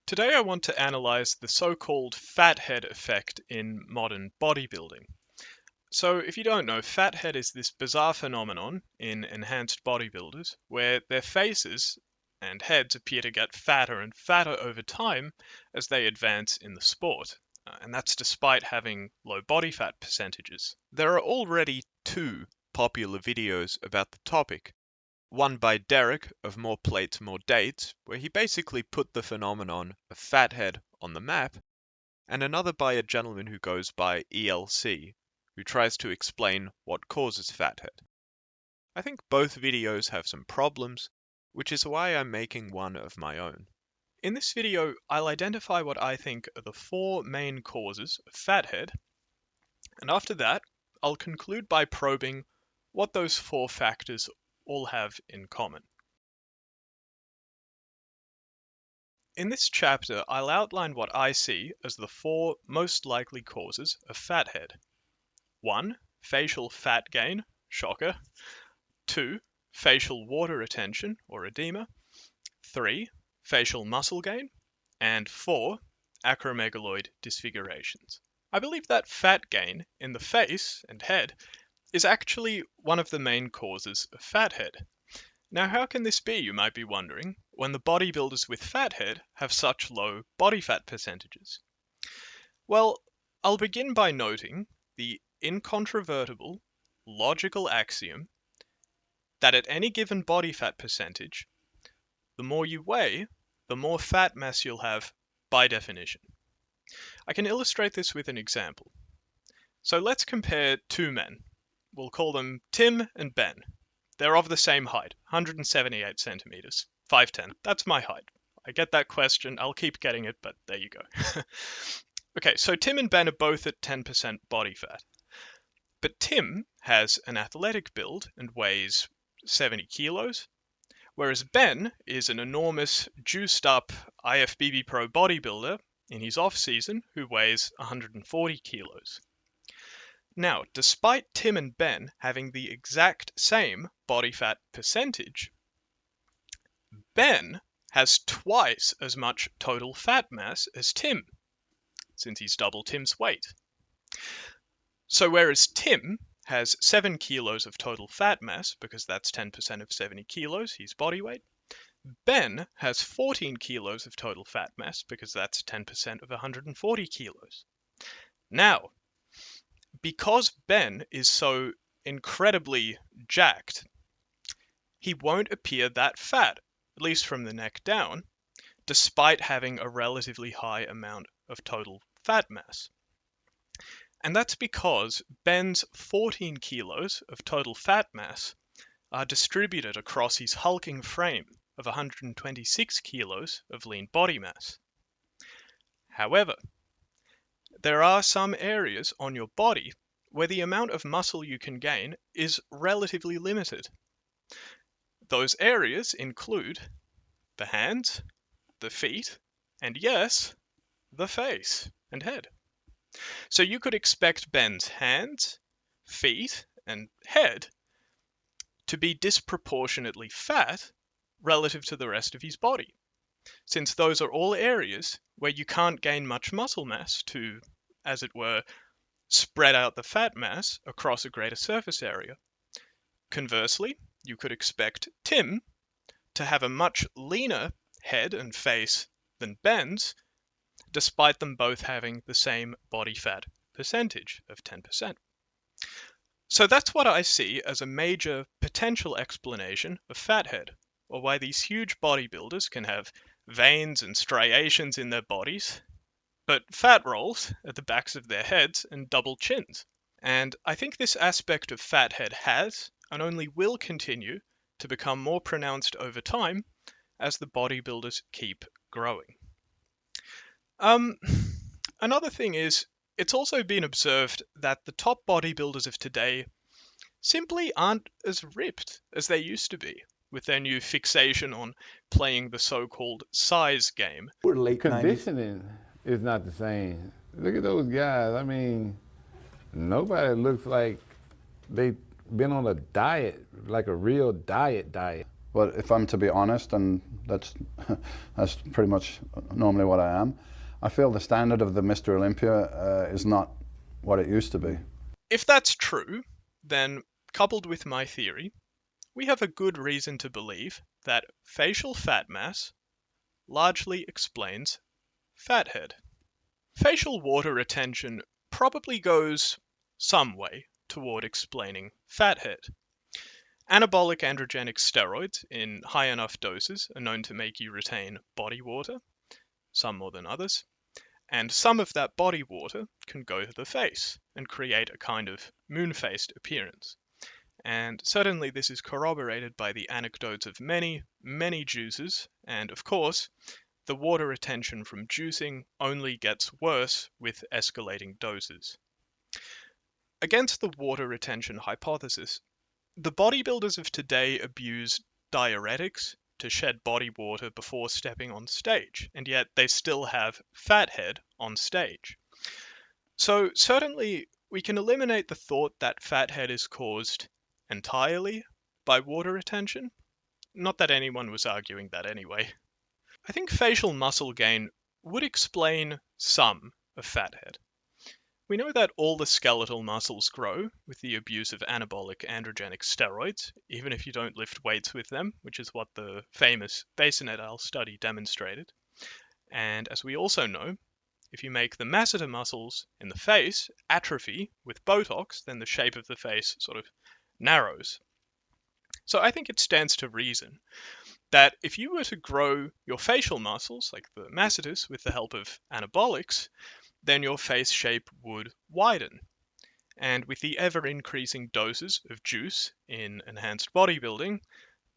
Today I want to analyze the so-called fathead effect in modern bodybuilding. So if you don't know, fathead is this bizarre phenomenon in enhanced bodybuilders where their faces and heads appear to get fatter and fatter over time as they advance in the sport. And that's despite having low body fat percentages. There are already two popular videos about the topic. One by Derek of More Plates, More Dates, where he basically put the phenomenon of fathead on the map, and another by a gentleman who goes by ELC, who tries to explain what causes fathead. I think both videos have some problems, which is why I'm making one of my own. In this video, I'll identify what I think are the four main causes of fathead, and after that, I'll conclude by probing what those four factors all have in common. In this chapter, I'll outline what I see as the four most likely causes of fathead. 1. Facial fat gain, shocker. 2. Facial water retention, or edema. 3. Facial muscle gain. And 4. Acromegaloid disfigurations. I believe that fat gain in the face and head is actually one of the main causes of fathead. Now, how can this be, you might be wondering, when the bodybuilders with fathead have such low body fat percentages? Well, I'll begin by noting the incontrovertible logical axiom that at any given body fat percentage, the more you weigh, the more fat mass you'll have by definition. I can illustrate this with an example. So let's compare two men. We'll call them Tim and Ben. They're of the same height, 178 centimeters, 5'10". That's my height. I get that question. I'll keep getting it, but there you go. Okay, so Tim and Ben are both at 10% body fat. But Tim has an athletic build and weighs 70 kilos, whereas Ben is an enormous, juiced-up IFBB Pro bodybuilder in his off-season who weighs 140 kilos. Now, despite Tim and Ben having the exact same body fat percentage, Ben has twice as much total fat mass as Tim, since he's double Tim's weight. So whereas Tim has 7 kilos of total fat mass, because that's 10% of 70 kilos, his body weight, Ben has 14 kilos of total fat mass, because that's 10% of 140 kilos. Now, because Ben is so incredibly jacked, he won't appear that fat, at least from the neck down, despite having a relatively high amount of total fat mass. And that's because Ben's 14 kilos of total fat mass are distributed across his hulking frame of 126 kilos of lean body mass. However, there are some areas on your body where the amount of muscle you can gain is relatively limited. Those areas include the hands, the feet, and yes, the face and head. So you could expect Ben's hands, feet, and head to be disproportionately fat relative to the rest of his body, since those are all areas where you can't gain much muscle mass to, as it were, spread out the fat mass across a greater surface area. Conversely, you could expect Tim to have a much leaner head and face than Ben's, despite them both having the same body fat percentage of 10%. So that's what I see as a major potential explanation of fathead, or why these huge bodybuilders can have veins and striations in their bodies, but fat rolls at the backs of their heads and double chins. And I think this aspect of fathead has, and only will continue, to become more pronounced over time as the bodybuilders keep growing. Another thing is, it's also been observed that the top bodybuilders of today simply aren't as ripped as they used to be, with their new fixation on playing the so-called size game. Conditioning is not the same. Look at those guys. I mean, nobody looks like they've been on a diet, like a real diet. But if I'm to be honest, and that's that's pretty much normally what I am, I feel the standard of the Mr. Olympia is not what it used to be. If that's true, then coupled with my theory, we have a good reason to believe that facial fat mass largely explains fathead. Facial water retention probably goes some way toward explaining fathead. Anabolic androgenic steroids in high enough doses are known to make you retain body water, some more than others, and some of that body water can go to the face and create a kind of moon-faced appearance. And certainly this is corroborated by the anecdotes of many, many juicers, and of course, the water retention from juicing only gets worse with escalating doses. Against the water retention hypothesis, the bodybuilders of today abuse diuretics to shed body water before stepping on stage, and yet they still have fathead on stage. So certainly we can eliminate the thought that fathead is caused entirely by water retention. Not that anyone was arguing that anyway. I think facial muscle gain would explain some of fathead. We know that all the skeletal muscles grow with the abuse of anabolic androgenic steroids, even if you don't lift weights with them, which is what the famous Basin et al. Study demonstrated. And as we also know, if you make the masseter muscles in the face atrophy with Botox, then the shape of the face sort of narrows. So I think it stands to reason that if you were to grow your facial muscles, like the masseters, with the help of anabolics, then your face shape would widen. And with the ever-increasing doses of juice in enhanced bodybuilding,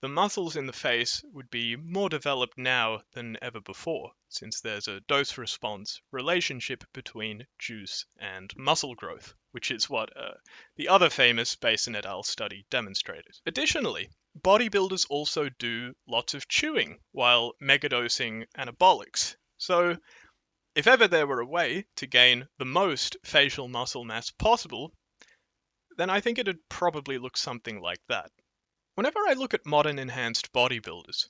the muscles in the face would be more developed now than ever before, since there's a dose-response relationship between juice and muscle growth, which is what the other famous Basin et al. Study demonstrated. Additionally, bodybuilders also do lots of chewing while megadosing anabolics. So if ever there were a way to gain the most facial muscle mass possible, then I think it'd probably look something like that. Whenever I look at modern enhanced bodybuilders,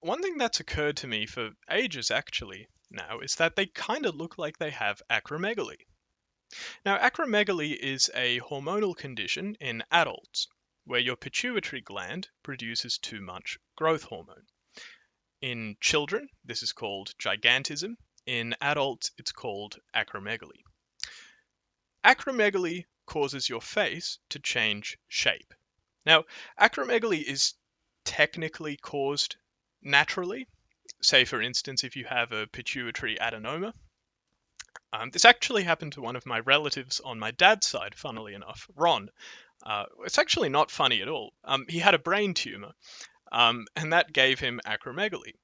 one thing that's occurred to me for ages actually now is that they kind of look like they have acromegaly. Now, acromegaly is a hormonal condition in adults where your pituitary gland produces too much growth hormone. In children, this is called gigantism. In adults, it's called acromegaly. Acromegaly causes your face to change shape. Now, acromegaly is technically caused naturally. Say, for instance, if you have a pituitary adenoma. This actually happened to one of my relatives on my dad's side, funnily enough, Ron. It's actually not funny at all. He had a brain tumor, and that gave him acromegaly.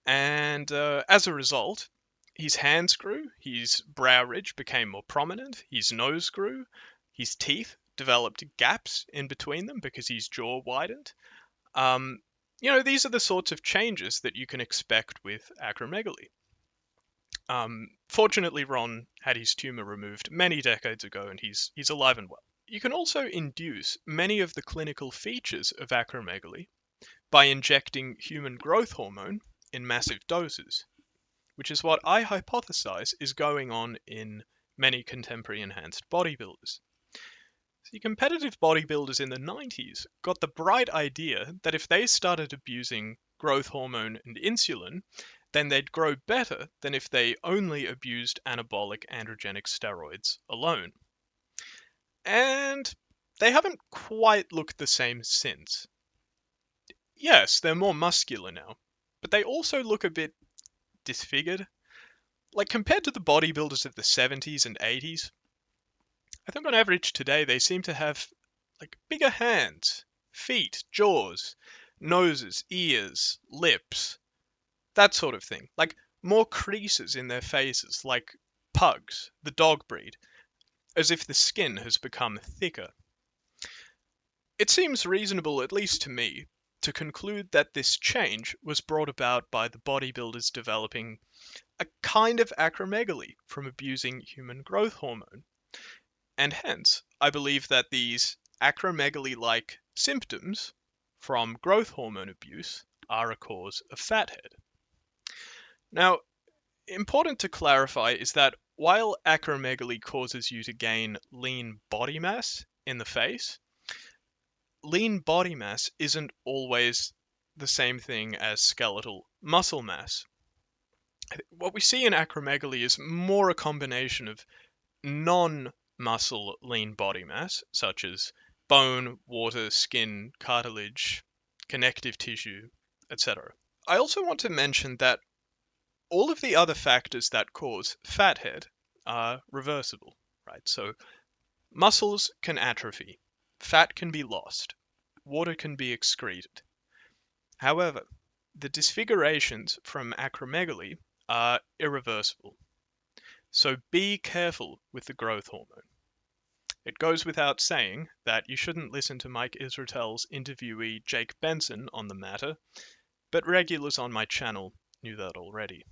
And as a result, his hands grew, his brow ridge became more prominent, his nose grew, his teeth developed gaps in between them because his jaw widened. These are the sorts of changes that you can expect with acromegaly. Fortunately, Ron had his tumor removed many decades ago, and he's alive and well. You can also induce many of the clinical features of acromegaly by injecting human growth hormone in massive doses, which is what I hypothesize is going on in many contemporary enhanced bodybuilders. The competitive bodybuilders in the 90s got the bright idea that if they started abusing growth hormone and insulin, then they'd grow better than if they only abused anabolic androgenic steroids alone. And they haven't quite looked the same since. Yes, they're more muscular now, but they also look a bit disfigured. Like, compared to the bodybuilders of the 70s and 80s, I think on average today they seem to have like bigger hands, feet, jaws, noses, ears, lips, that sort of thing. Like more creases in their faces, like pugs, the dog breed, as if the skin has become thicker. It seems reasonable, at least to me, to conclude that this change was brought about by the bodybuilders developing a kind of acromegaly from abusing human growth hormone. And hence, I believe that these acromegaly-like symptoms from growth hormone abuse are a cause of fathead. Now, important to clarify is that while acromegaly causes you to gain lean body mass in the face, lean body mass isn't always the same thing as skeletal muscle mass. What we see in acromegaly is more a combination of non-muscle lean body mass, such as bone, water, skin, cartilage, connective tissue, etc. I also want to mention that all of the other factors that cause fathead are reversible, right? So muscles can atrophy, fat can be lost, water can be excreted. However, the disfigurations from acromegaly are irreversible. So be careful with the growth hormone. It goes without saying that you shouldn't listen to Mike Israetel's interviewee Jake Benson on the matter, but regulars on my channel knew that already.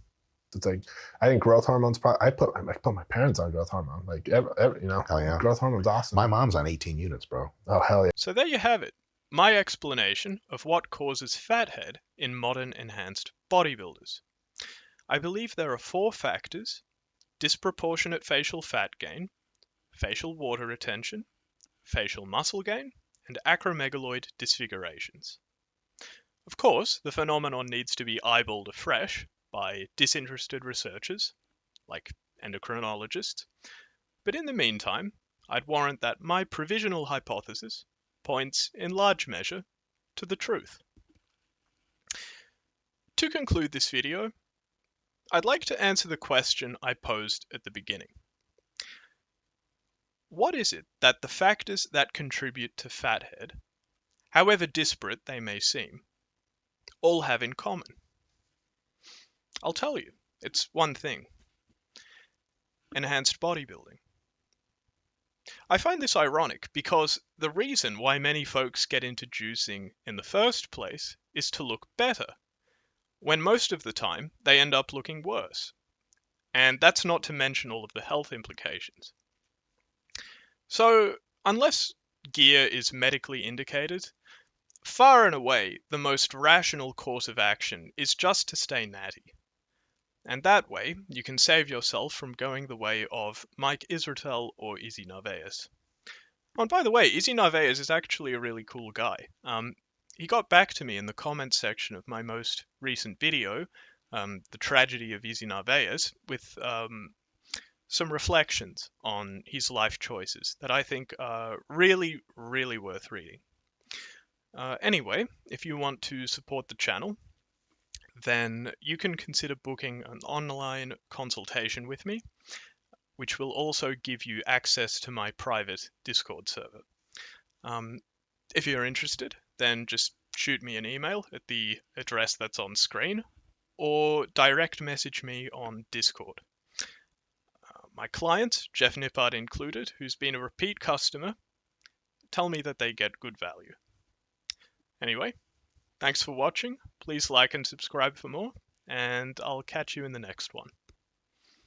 It's like, I think growth hormones. I put my parents on growth hormone. Like, Hell yeah. Growth hormone's awesome. My mom's on 18 units, bro. Oh, hell yeah. So there you have it, my explanation of what causes fathead in modern enhanced bodybuilders. I believe there are 4 factors: disproportionate facial fat gain, facial water retention, facial muscle gain, and acromegaloid disfigurations. Of course, the phenomenon needs to be eyeballed afresh by disinterested researchers, like endocrinologists, but in the meantime, I'd warrant that my provisional hypothesis points in large measure to the truth. To conclude this video, I'd like to answer the question I posed at the beginning. What is it that the factors that contribute to fathead, however disparate they may seem, all have in common? I'll tell you, it's one thing: enhanced bodybuilding. I find this ironic because the reason why many folks get into juicing in the first place is to look better, when most of the time they end up looking worse. And that's not to mention all of the health implications. So, unless gear is medically indicated, far and away the most rational course of action is just to stay natty. And that way, you can save yourself from going the way of Mike Israetel or Izzy Narvaez. Oh, and by the way, Izzy Narvaez is actually a really cool guy. He got back to me in the comments section of my most recent video, The Tragedy of Izzy Narvaez, with some reflections on his life choices that I think are really, really worth reading. Anyway, if you want to support the channel, then you can consider booking an online consultation with me, which will also give you access to my private Discord server. If you're interested, then just shoot me an email at the address that's on screen, or direct message me on Discord. My client, Jeff Nippard included, who's been a repeat customer, tell me that they get good value. Anyway, thanks for watching. Please like and subscribe for more, and I'll catch you in the next one.